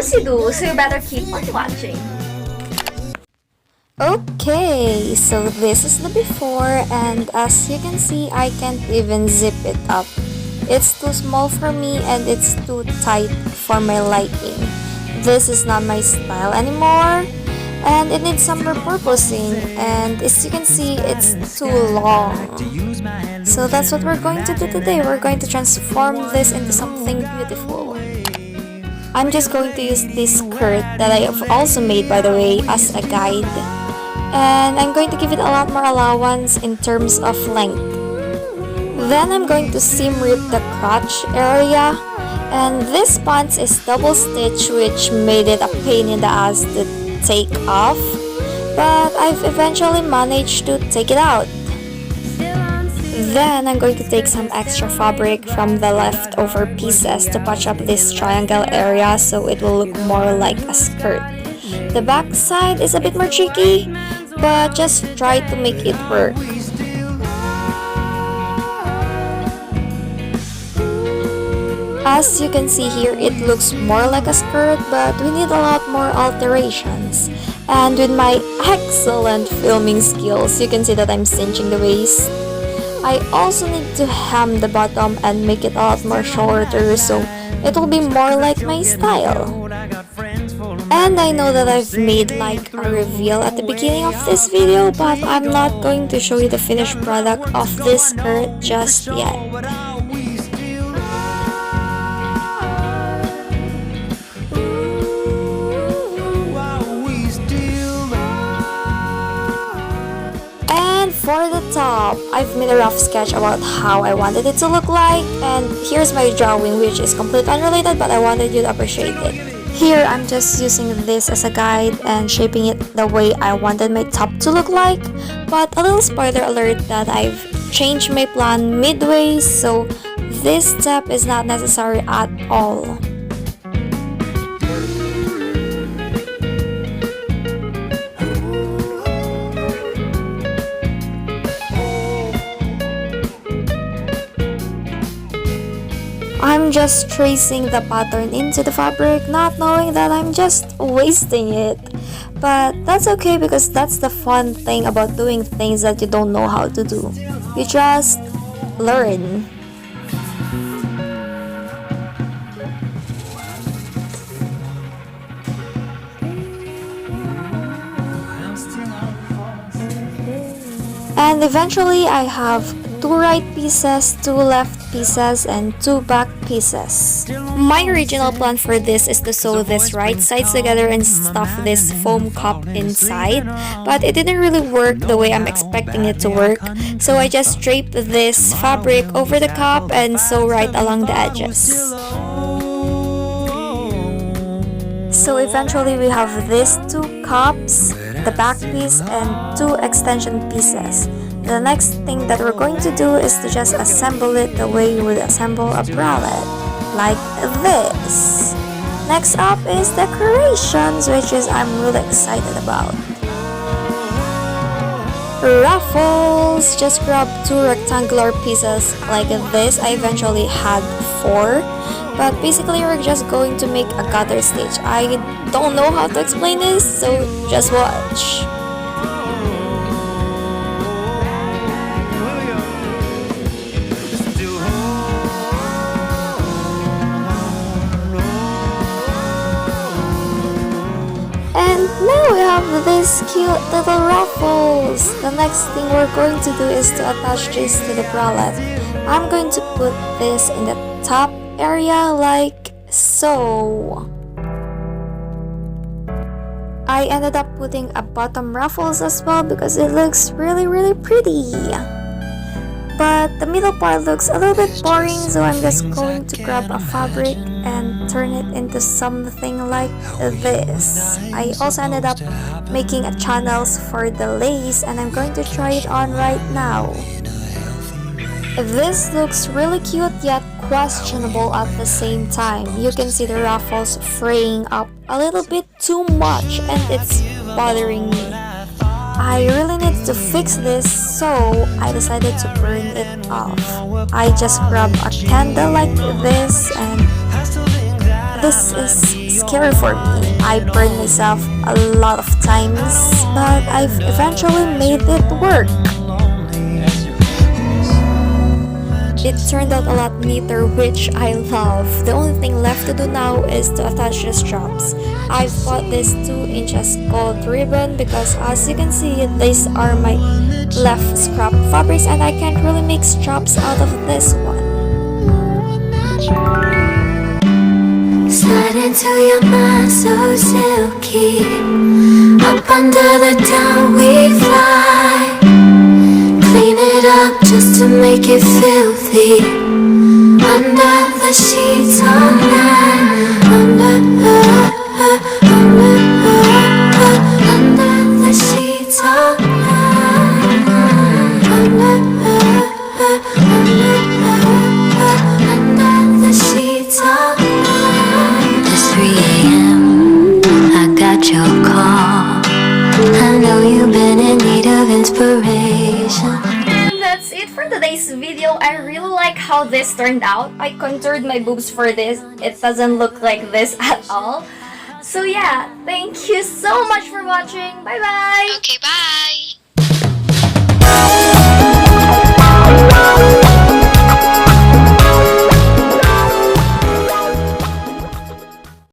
course you do, so you better keep on watching. Okay, so this is the before, and as you can see, I can't even zip it up. It's too small for me and it's too tight for my liking. This is not my style anymore, and it needs some repurposing, and as you can see, it's too long. So that's what we're going to do today. We're going to transform this into something beautiful. I'm just going to use this skirt that I have also made, by the way, as a guide. And I'm going to give it a lot more allowance in terms of length. Then I'm going to seam rip the crotch area. And this pants is double stitch, which made it a pain in the ass to take off. But I've eventually managed to take it out. Then I'm going to take some extra fabric from the leftover pieces to patch up this triangle area so it will look more like a skirt. The back side is a bit more tricky, but just try to make it work. As you can see here, it looks more like a skirt, but we need a lot more alterations. And with my excellent filming skills, you can see that I'm cinching the waist. I also need to hem the bottom and make it a lot more shorter so it will be more like my style. And I know that I've made like a reveal at the beginning of this video, but I'm not going to show you the finished product of this skirt just yet. For the top, I've made a rough sketch about how I wanted it to look like, and here's my drawing, which is completely unrelated, but I wanted you to appreciate it. Here, I'm just using this as a guide and shaping it the way I wanted my top to look like, but a little spoiler alert that I've changed my plan midway, so this step is not necessary at all. I'm just tracing the pattern into the fabric, not knowing that I'm just wasting it. But that's okay because that's the fun thing about doing things that you don't know how to do. You just learn. And eventually I have 2 right pieces, 2 left pieces, and 2 back pieces. My original plan for this is to sew this right sides together and stuff this foam cup inside, but it didn't really work the way I'm expecting it to work, so I just draped this fabric over the cup and sew right along the edges. So eventually we have these 2 cups, the back piece, and 2 extension pieces. The next thing that we're going to do is to just assemble it the way you would assemble a bralette, like this. Next up is decorations, which is I'm really excited about. Ruffles! Just grab 2 rectangular pieces like this. I eventually had 4, but basically we're just going to make a gutter stitch. I don't know how to explain this, so just watch. Now we have these cute little ruffles. The next thing we're going to do is to attach this to the bralette. I'm going to put this in the top area like so. I ended up putting a bottom ruffles as well because it looks really pretty. But the middle part looks a little bit boring, so I'm just going to grab a fabric and turn it into something like this. I also ended up making a channels for the lace, and I'm going to try it on right now. This looks really cute yet questionable at the same time. You can see the ruffles fraying up a little bit too much and it's bothering me. I really need to fix this, so I decided to burn it off. I just grabbed a candle like this and this is scary for me. I burned myself a lot of times, but I've eventually made it work. It turned out a lot neater, which I love. The only thing left to do now is to attach the straps. I've bought this 2 inches gold ribbon because, as you can see, these are my left scrap fabrics and I can't really make straps out of this one. Slide into your mind so silky. Up under the down we fly. Clean it up just to make it filthy. Under the sheets all night. Under the sheets all night. Under the sheets all night. It's 3 a.m. I got your call. I know you've been in need of inspiration. And that's it for today's video. I really like how this turned out. I contoured my boobs for this. It doesn't look like this at all. So yeah, thank you so much for watching. Bye bye! Okay, bye!